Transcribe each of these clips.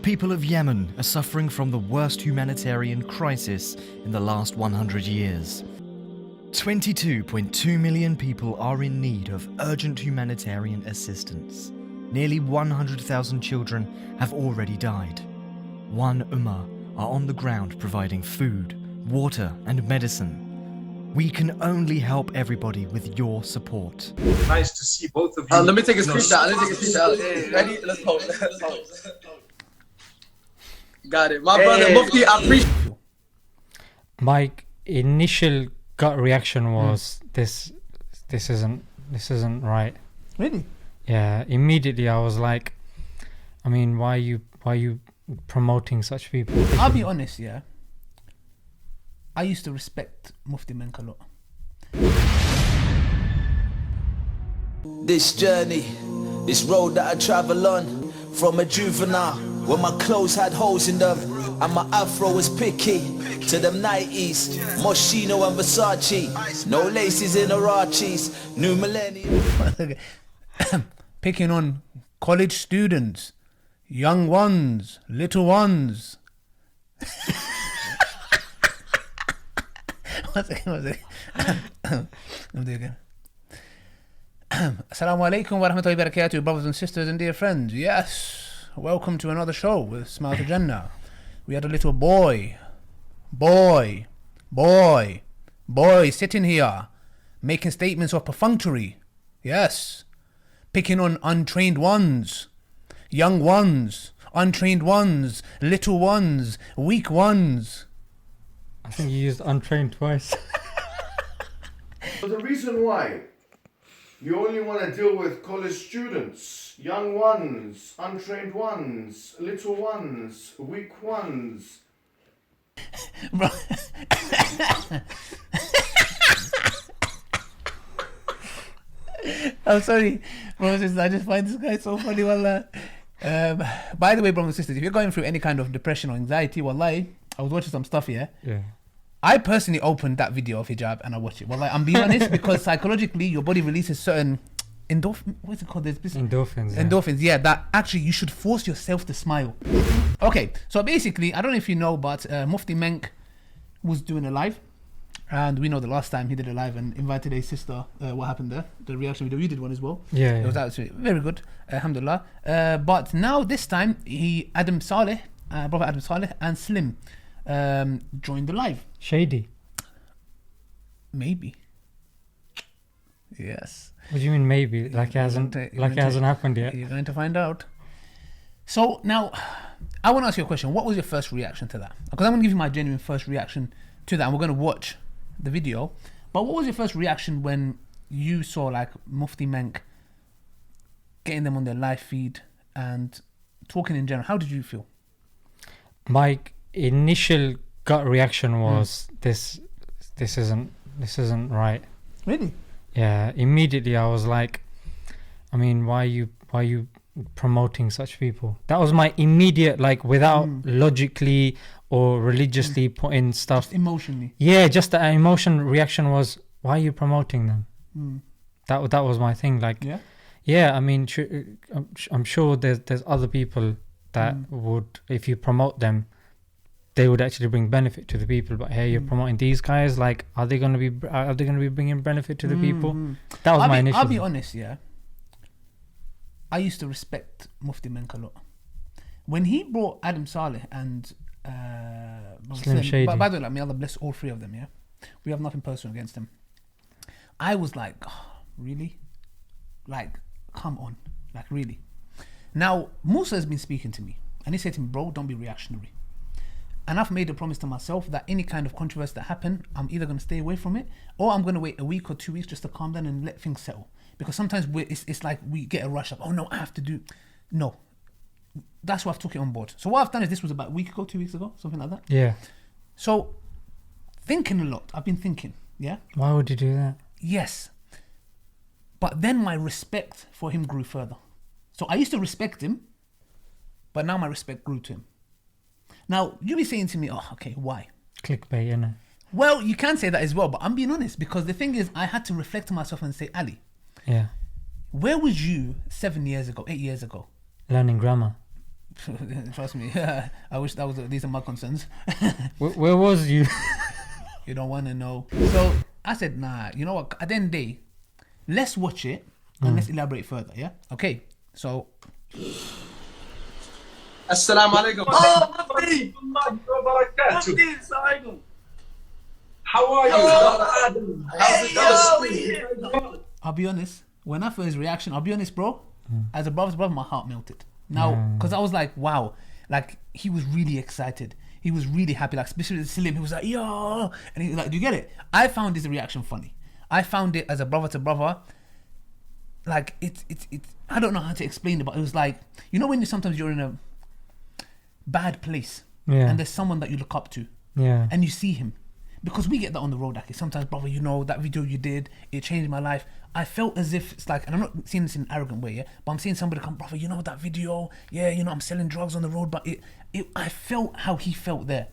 People of Yemen are suffering from the worst humanitarian crisis in the last 100 years. 22.2 million people are in need of urgent humanitarian assistance. Nearly 100,000 children have already died. One Ummah are on the ground providing food, water and medicine. We can only help everybody with your support. Nice to see both of you. Let me take a screenshot. Hey, ready? Let's hold. Got it. My brother Mufti, I appreciate. My initial gut reaction was this isn't right. Really? Yeah, immediately I was like, I mean, why are you promoting such people? I'll be honest, yeah. I used to respect Mufti Menk a lot. This journey, this road that I travel on, from a juvenile, when my clothes had holes in them, and my afro was picky, to them 90s, Moschino and Versace, no laces in Arachis, new millennium. Picking on college students, young ones, little ones. One second. I'll do it again. Asalaamu Alaikum wa rahmatullahi wa barakatuh, brothers and sisters and dear friends. Yes, welcome to another show with Smile to Jannah. We had a little boy sitting here, making statements of perfunctory. Yes, picking on untrained ones, young ones, untrained ones, little ones, weak ones. I think you used untrained twice. But the reason why you only want to deal with college students, young ones, untrained ones, little ones, weak ones. Bro. I'm sorry, brothers and sisters, I just find this guy so funny. Wallah. By the way, brothers and sisters, if you're going through any kind of depression or anxiety, wallahi, I was watching some stuff here. Yeah. I personally opened that video of hijab and I watched it. Wallahi, I'm being honest, because psychologically your body releases certain what's it called? Endorphins. Endorphins, yeah, that actually you should force yourself to smile. Okay, so basically, I don't know if you know, but Mufti Menk was doing a live. And we know the last time he did a live and invited a sister. What happened there? The reaction video, you did one as well. Yeah. It was actually very good, alhamdulillah. But now this time, Saleh, brother Adam Saleh and Slim joined the live. Shady. Maybe. Yes. What do you mean maybe? Like it hasn't happened yet. You're going to find out. So now, I want to ask you a question. What was your first reaction to that? Because I'm going to give you my genuine first reaction to that, and we're going to watch the video. But what was your first reaction when you saw like Mufti Menk getting them on their live feed and talking in general? How did you feel? My initial gut reaction was this isn't right. Really? Yeah, immediately I was like, I mean, why are you promoting such people? That was my immediate, like, without logically or religiously putting stuff. Just emotionally. Yeah, just the emotion reaction was, why are you promoting them? That was my thing. Like, yeah. I mean, I'm sure there's other people that would, if you promote them, they would actually bring benefit to the people. But hey, you're promoting these guys. Like, are they gonna be bringing benefit to the people? That was my initial. I'll be honest, yeah. I used to respect Mufti Menk a lot. When he brought Adam Saleh and Slim Shady. By the way, may Allah bless all three of them, yeah? We have nothing personal against them. I was like, oh, really? Like, come on. Like, really? Now, Musa has been speaking to me. And he said to me, bro, don't be reactionary. And I've made a promise to myself that any kind of controversy that happen, I'm either going to stay away from it, or I'm going to wait a week or 2 weeks just to calm down and let things settle. Because sometimes it's like we get a rush up. Oh no, I have to do. No. That's why I've took it on board. So what I've done is, this was about a week ago, 2 weeks ago, something like that. Yeah. So, thinking a lot. I've been thinking, yeah? Why would you do that? Yes. But then my respect for him grew further. So I used to respect him, but now my respect grew to him. Now, you be saying to me, oh, okay, why? Clickbait, innit? Well, you can say that as well, but I'm being honest, because the thing is, I had to reflect on myself and say, Ali, Yeah. where was you 7 years ago, 8 years ago? Learning grammar. Trust me. I wish that was these are my concerns. Where was you? You don't want to know. So I said, nah. You know what? At the end of the day, let's watch it and let's elaborate further. Yeah. Okay. So. Asalaamu Alaikum. Oh, Mufti! Mufti, Assalamualaikum. How are you? How's it going? I'll be honest. When I first reaction, I'll be honest, bro. As a brother's brother, my heart melted. Now, because I was like, wow, like he was really excited. He was really happy. Like especially Slim, he was like, yo, and he was like, do you get it? I found this reaction funny. I found it as a brother to brother. Like it's. I don't know how to explain it, but it was like, you know, when sometimes you're in a bad place, and there's someone that you look up to, and you see him. Because we get that on the road, like sometimes, brother, you know, that video you did, it changed my life. I felt as if it's like, and I'm not seeing this in an arrogant way, but I'm seeing somebody come, brother, you know that video, you know, I'm selling drugs on the road, but I felt how he felt there.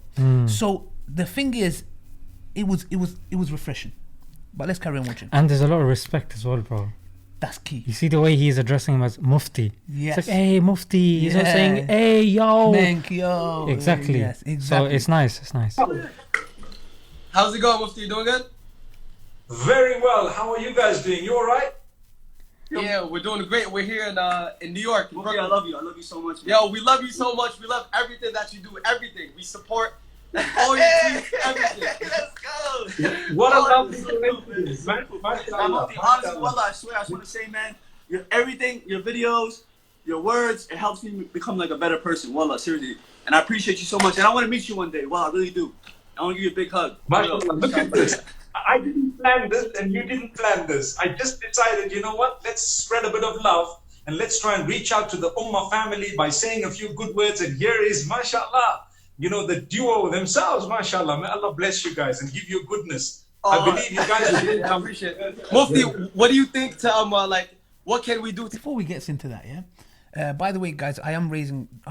So the thing is, it was refreshing. But let's carry on watching. And there's a lot of respect as well, bro. That's key. You see the way he's addressing him as Mufti. Yes. It's like, hey, Mufti. He's not saying, hey, yo. Menk, yo. Exactly. Yes, exactly. So it's nice. It's nice. How's it going, Mufti? You doing good? Very well. How are you guys doing? You alright? Yeah, we're doing great. We're here in New York. Mufti, I love you. I love you so much. Yo, we love you so much. We love everything that you do. Everything. We support all your tweets. Everything. Let's go. What a lovely Mufti, honestly, wallah, I swear, I just want to say, man, your everything, your videos, your words, it helps me become like a better person. Wallah, seriously. And I appreciate you so much. And I want to meet you one day. Wallah, I really do. I want to give you a big hug. MashaAllah, look at this. I didn't plan this and you didn't plan this. I just decided, you know what? Let's spread a bit of love and let's try and reach out to the Ummah family by saying a few good words. And here is, MashaAllah, you know, the duo themselves, MashaAllah. May Allah bless you guys and give you goodness. I believe you guys will do I appreciate it. Mufti, what do you think to, like, what can we do to... Before we get into that, by the way, guys, I'm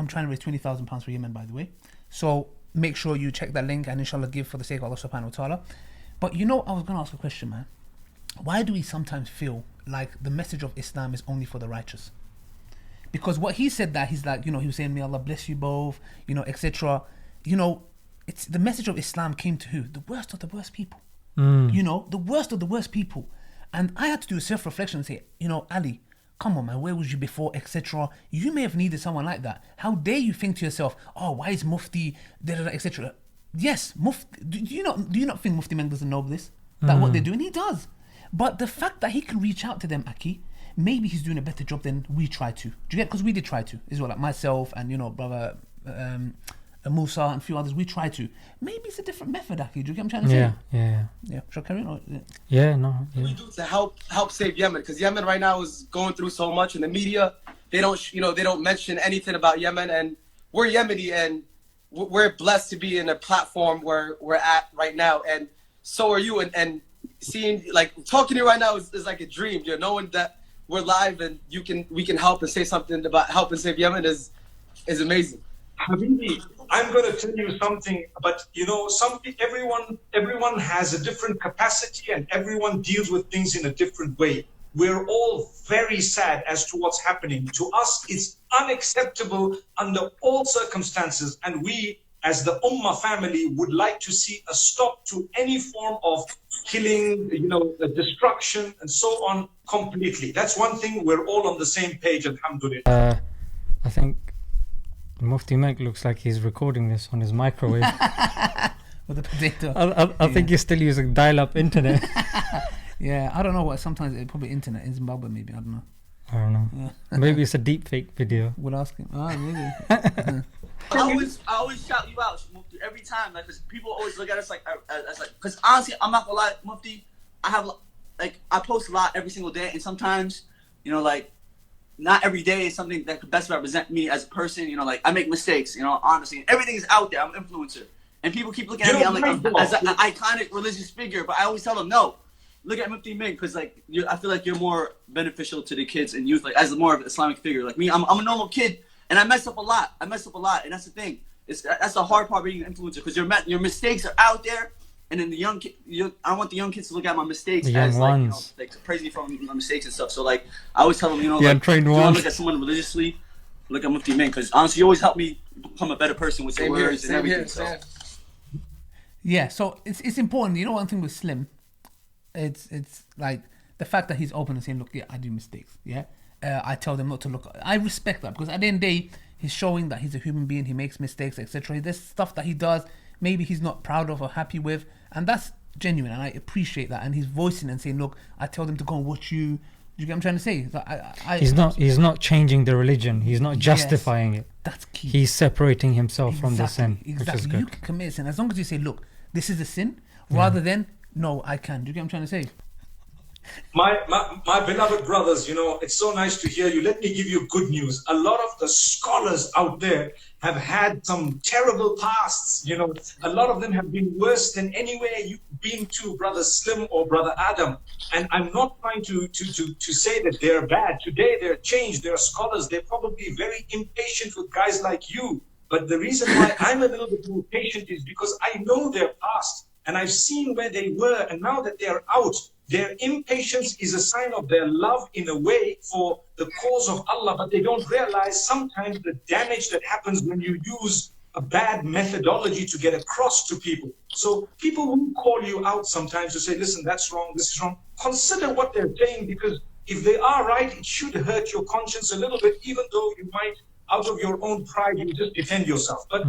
trying to raise £20,000 for Yemen, by the way. So make sure you check that link and inshallah give for the sake of Allah subhanahu wa ta'ala. But you know, I was going to ask a question, man. Why do we sometimes feel like the message of Islam is only for the righteous? Because what he said that, he's like, you know, he was saying, may Allah bless you both, you know, etc. You know, it's the message of Islam came to who? The worst of the worst people. You know, the worst of the worst people. And I had to do a self-reflection and say, you know, Ali, come on, man, where was you before, etc. You may have needed someone like that. How dare you think to yourself, oh, why is Mufti, etc. Yes, Mufti. Do you not think Mufti Menk doesn't know this? That what they're doing, he does. But the fact that he can reach out to them, Aki, maybe he's doing a better job than we try to. Do you get? Because we did try to as well, like myself and, you know, brother Musa and a few others. We try to. Maybe it's a different method, Aki. Do you get what I'm trying to say? Yeah. Shall I carry on? We do to help save Yemen, because Yemen right now is going through so much, and the media, they don't mention anything about Yemen, and we're Yemeni, and we're blessed to be in a platform where we're at right now, and so are you, and seeing, like, talking to you right now is like a dream. You know, knowing that we're live and we can help and say something about help and save Yemen is amazing. Habibi, I'm going to tell you something, but you know, everyone has a different capacity and everyone deals with things in a different way. We're all very sad as to what's happening. To us, it's unacceptable under all circumstances, and we, as the Ummah family, would like to see a stop to any form of killing, you know, destruction and so on completely. That's one thing, we're all on the same page, alhamdulillah. I think Mufti Menk looks like he's recording this on his microwave. With a potato. I think he's still using dial-up internet. Yeah, I don't know what. Sometimes it's probably internet in Zimbabwe, maybe. I don't know. Yeah. Maybe it's a deep fake video. We'll ask him. Oh, really? I always shout you out, Mufti, every time, like, because people always look at us like, as like, because honestly, I'm not gonna lie, Mufti, I post a lot every single day, and sometimes, you know, like, not every day is something that could best represent me as a person. You know, like, I make mistakes, you know, honestly, everything is out there. I'm an influencer, and people keep looking at me, I'm like, as an iconic religious figure, but I always tell them, no, look at Mufti Menk, because, like, I feel like you're more beneficial to the kids and youth, like, as more of an Islamic figure. Like me, I'm a normal kid, and I mess up a lot, and that's the thing. That's the hard part being an influencer, because your mistakes are out there, and then I want the young kids to look at my mistakes as, like, you know, like, praise me for my mistakes and stuff. So, like, I always tell them, you know, like, if you want to look at someone religiously, look at Mufti Menk, because honestly, you always help me become a better person with your words and everything. So. Yeah, so it's important. You know, one thing with Slim, it's like the fact that he's open and saying, look, yeah, I do mistakes. Yeah, I tell them not to look. I respect that, because at the end of the day, he's showing that he's a human being. He makes mistakes, etc. There's stuff that he does maybe he's not proud of or happy with, and that's genuine, and I appreciate that. And he's voicing and saying, look, I tell them to go and watch you. Do you get what I'm trying to say? Like, he's not changing the religion. He's not justifying it. That's key. He's separating himself from the sin, exactly. which is good. You can commit a sin as long as you say, look, this is a sin, rather than, no, I can. Do you get what I'm trying to say? My beloved brothers, you know, it's so nice to hear you. Let me give you good news. A lot of the scholars out there have had some terrible pasts. You know, a lot of them have been worse than anywhere you've been to, Brother Slim or Brother Adam. And I'm not trying to say that they're bad. Today they're changed. They're scholars. They're probably very impatient with guys like you. But the reason why I'm a little bit more patient is because I know their past and I've seen where they were, and now that they're out, their impatience is a sign of their love in a way for the cause of Allah, but they don't realize sometimes the damage that happens when you use a bad methodology to get across to people. So people will call you out sometimes to say, listen, that's wrong, this is wrong. Consider what they're saying, because if they are right, it should hurt your conscience a little bit, even though you might, out of your own pride, you just defend yourself. But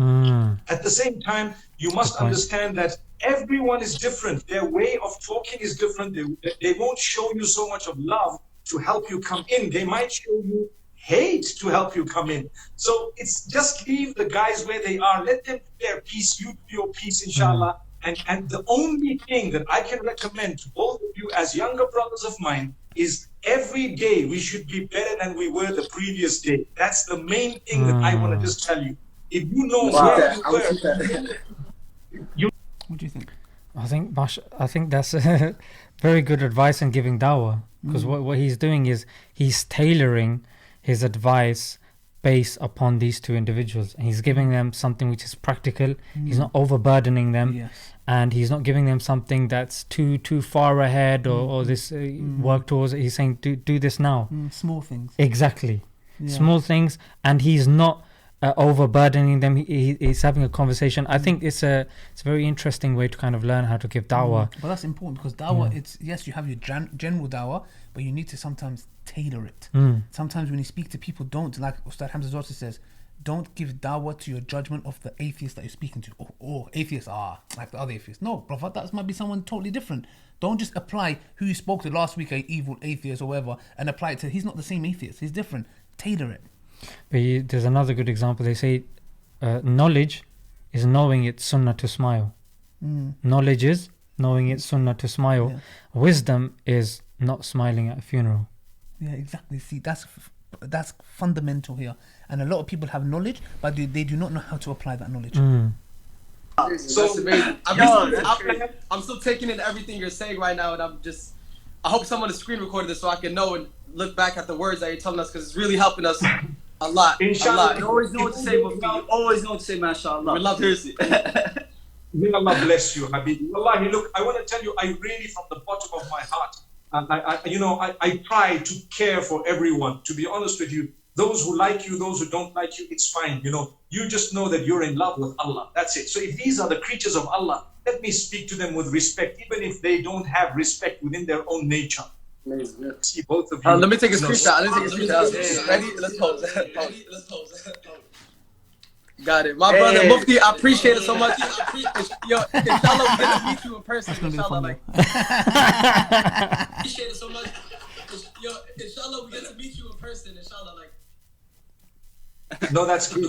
at the same time, you must understand that everyone is different. Their way of talking is different. They won't show you so much of love to help you come in. They might show you hate to help you come in. So it's just leave the guys where they are. Let them do their peace. You do your peace, inshallah. And the only thing that I can recommend to both of you as younger brothers of mine is every day we should be better than we were the previous day. That's the main thing that I want to just tell you. If you know where you were, what do you think? I think that's very good advice in giving dawah, because what he's doing is he's tailoring his advice based upon these two individuals, and he's giving them something which is practical. He's not overburdening them, and he's not giving them something that's too far ahead or this work towards it. He's saying do this now. Small things. Exactly. Small things, and he's not overburdening them. He's having a conversation. I think it's a very interesting way to kind of learn how to give dawah. But that's important, because dawah, it's, yes, you have your general dawah, but you need to sometimes tailor it. Sometimes when you speak to people, don't, like Ustad Hamza's daughter says, don't give dawah to your judgment of the atheist that you're speaking to. Oh, atheists are like the other atheists. No, brother, that might be someone totally different. Don't just apply who you spoke to last week, a evil atheist or whatever, and apply it to, he's not the same atheist, he's different. Tailor it. But there's another good example. They say knowledge is knowing it's sunnah to smile. Knowledge is knowing it's sunnah to smile. Wisdom is not smiling at a funeral. Yeah, exactly. See, that's fundamental here. And a lot of people have knowledge, but they do not know how to apply that knowledge. So that's amazing. I'm still taking in everything you're saying right now, and I hope someone is screen recording this so I can know and look back at the words that you're telling us, because it's really helping us a lot. Inshallah. You always know what to say, Mufti. You always know what to say, mashallah. We love to hear it. May Allah bless you, Habibi. Wallahi, look, I want to tell you, I really, from the bottom of my heart, I try to care for everyone. To be honest with you, those who like you, those who don't like you, it's fine. You know, you just know that you're in love with Allah. That's it. So if these are the creatures of Allah, let me speak to them with respect, even if they don't have respect within their own nature. Amazing. See both of you. Let me take a screenshot. Ready? Let's pose. Got it. My brother Mufti, I appreciate it so much. Yo, inshallah, we're gonna meet you in person. Inshallah, like. Appreciate it so much. Yo, inshallah, we're gonna meet you in person. Inshallah, like. No, that's good.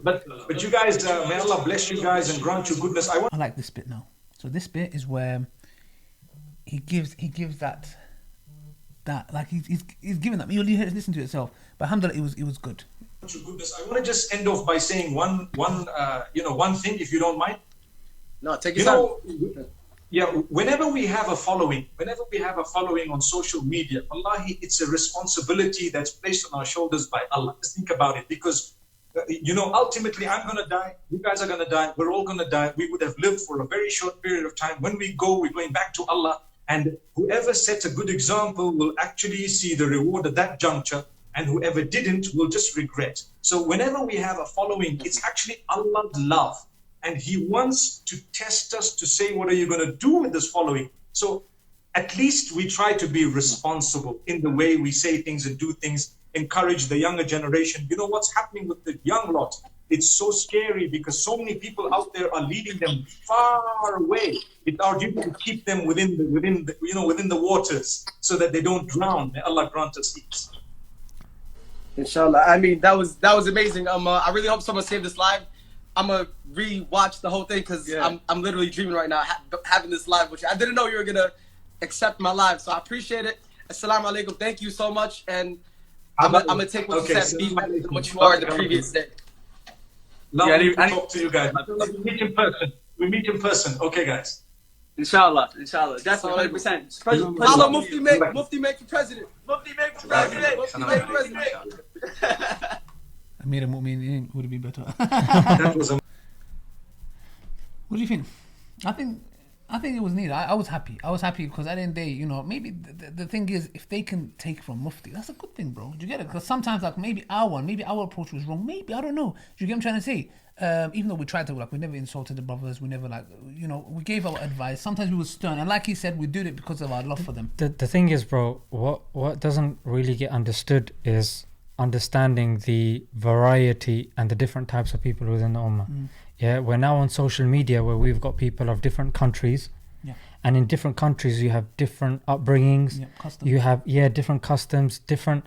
But you guys, may Allah bless you guys and grant you goodness. I like this bit now. So this bit is where he gives that like he's giving that. You listen to it yourself. But alhamdulillah, it was good. Goodness, I want to just end off by saying one thing, if you don't mind. No, take your time. Yeah, whenever we have a following on social media, wallahi, it's a responsibility that's placed on our shoulders by Allah. Just think about it, because ultimately I'm going to die, you guys are going to die, we're all going to die. We would have lived for a very short period of time. When we go, we're going back to Allah, and whoever sets a good example will actually see the reward at that juncture. and whoever didn't will just regret. So whenever we have a following, it's actually Allah's love, and He wants to test us to say, what are you going to do with this following? So at least we try to be responsible in the way we say things and do things, encourage the younger generation. You know what's happening with the young lot? It's so scary because so many people out there are leading them far away. It's our duty to keep them within the waters so that they don't drown. May Allah grant us ease. Inshallah. I mean, that was amazing. I really hope someone saved this live. I'm gonna re-watch the whole thing because I'm literally dreaming right now having this live, which I didn't know you were gonna accept my live. So I appreciate it. Asalaamu Alaikum. Thank you so much, and I'm gonna take what you said, be what you are in the previous day. Lovely to talk to you guys. We meet in person. We meet in person. Okay, guys. Inshallah. Definitely 100%. Follow Mufti Menk. Mufti Menk for president. Mufti Menk for president. Mufti Menk for president. Amir al-Mu'minin would have been better. That was What do you think? I think it was neat. I was happy. I was happy because at the end of the day, you know, maybe the thing is, if they can take from Mufti, that's a good thing, bro. Do you get it? Because sometimes, like, maybe our approach was wrong. Maybe, I don't know. Do you get what I'm trying to say? Even though we tried to, like, we never insulted the brothers. We never, like, you know, we gave our advice. Sometimes we were stern. And like he said, we did it because of our love for them. The thing is, bro, what doesn't really get understood is understanding the variety and the different types of people within the Ummah. Yeah, we're now on social media where we've got people of different countries. Yeah. And in different countries you have different upbringings. Yeah, customs. You have different customs, different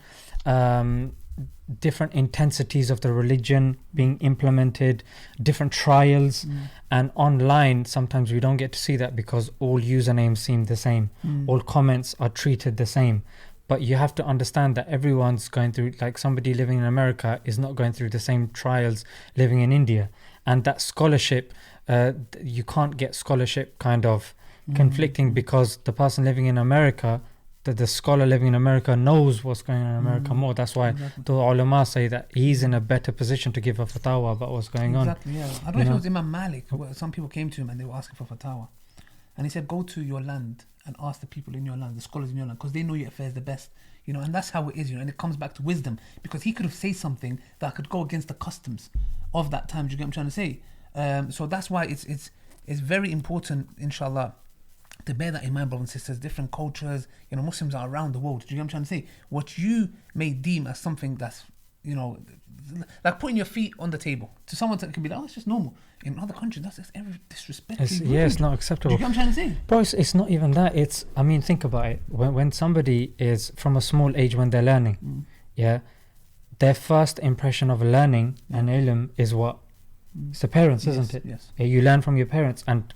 intensities of the religion being implemented, different trials. And online sometimes we don't get to see that because all usernames seem the same. All comments are treated the same. But you have to understand that everyone's going through, like, somebody living in America is not going through the same trials living in India. And that scholarship, you can't get scholarship kind of conflicting because the person living in America, the scholar living in America knows what's going on in America more. That's why the ulama say that he's in a better position to give a fatwa about what's going on. Exactly, yeah. I don't know if it was Imam Malik. Some people came to him and they were asking for fatwa. And he said, go to your land and ask the people in your land, the scholars in your land, because they know your affairs the best. You know, and that's how it is, you know, and it comes back to wisdom. Because he could have said something that could go against the customs of that time. Do you get what I'm trying to say? So that's why it's very important, inshallah, to bear that in mind, brothers and sisters. Different cultures, you know, Muslims are around the world. Do you get what I'm trying to say? What you may deem as something that's, you know, like putting your feet on the table, to someone that can be like, oh, it's just normal. In other countries, that's every disrespectful. It's not acceptable. Do you get what I'm trying to say? Bro, it's not even that. It's, I mean, think about it. When somebody is from a small age, when they're learning, their first impression of learning and ilm is what? It's the parents, isn't it? Yes. Yeah, you learn from your parents, and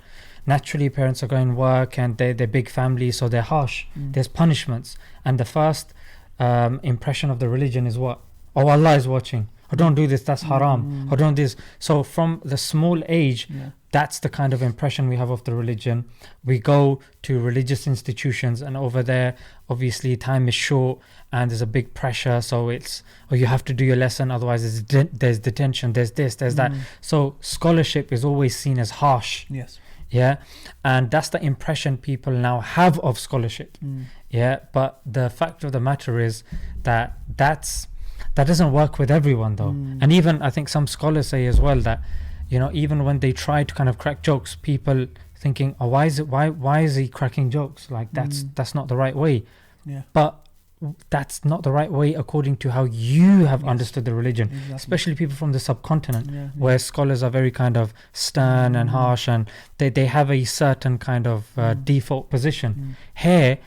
naturally parents are going to work and they're big families, so they're harsh. There's punishments, and the first impression of the religion is what? Oh, Allah is watching. Oh, don't do this, that's haram. Oh, don't do this. So from the small age, that's the kind of impression we have of the religion. We go to religious institutions, and over there, obviously time is short and there's a big pressure. So it's, oh, you have to do your lesson, otherwise there's detention, there's this, there's that. So scholarship is always seen as harsh. Yes. Yeah, and that's the impression people now have of scholarship. Yeah, but the fact of the matter is that doesn't work with everyone though. And even I think some scholars say as well that, you know, even when they try to kind of crack jokes, people thinking, oh, why is he cracking jokes? Like that's not the right way. Yeah. But that's not the right way according to how you have understood the religion. Exactly. Especially people from the subcontinent, where scholars are very kind of stern and harsh, and they have a certain kind of default position. Here,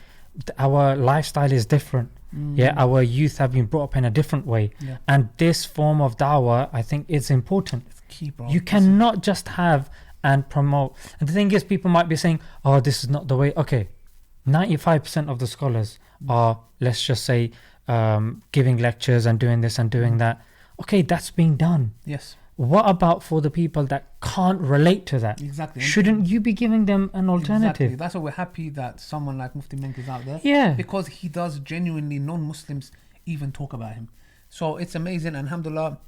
our lifestyle is different. Yeah, our youth have been brought up in a different way, and this form of dawah, I think, is important. It's key, bro. You cannot just have and promote. And the thing is, people might be saying, oh, this is not the way. Okay, 95% of the scholars are, let's just say, giving lectures and doing this and doing that. Okay, that's being done. Yes. What about for the people that can't relate to that? Exactly. Shouldn't you be giving them an alternative? Exactly. That's why we're happy that someone like Mufti Menk is out there. Yeah. Because he does genuinely, non-Muslims even talk about him. So it's amazing, and alhamdulillah.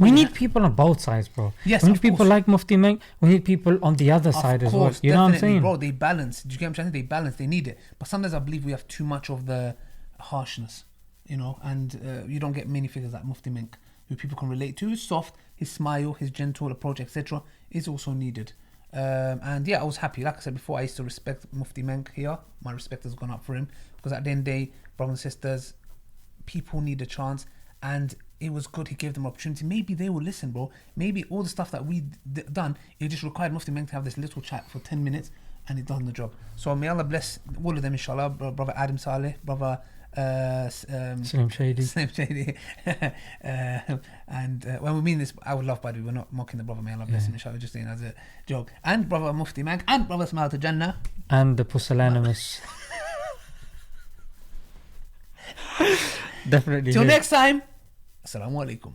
We need people on both sides, bro. Yes, we need of people course. like Mufti Menk. We need people on the other side as well. You know what I'm saying? Bro, they balance. Do you get what I'm saying? They balance. They need it. But sometimes I believe we have too much of the harshness. you know, and you don't get many figures like Mufti Menk, who people can relate to. He's soft, his smile, his gentle approach, etc. is also needed. And yeah, I was happy. Like I said before, I used to respect Mufti Menk here. My respect has gone up for him, because at the end of the day, brothers and sisters, people need a chance, and it was good he gave them opportunity. Maybe they will listen, bro. Maybe all the stuff that we done, it just required Mufti Menk to have this little chat for 10 minutes, and it done the job. So may Allah bless all of them, inshallah. Brother Adam Saleh, brother Slim Shady. Slim Shady. And when we mean this, I would love, by the way, we're not mocking the brother. May Allah bless him, inshallah, just saying as a joke. And brother Mufti Menk, and brother Smile to Jannah, And the pusillanimous. Definitely. till here. next time, Asalaamu Alaikum.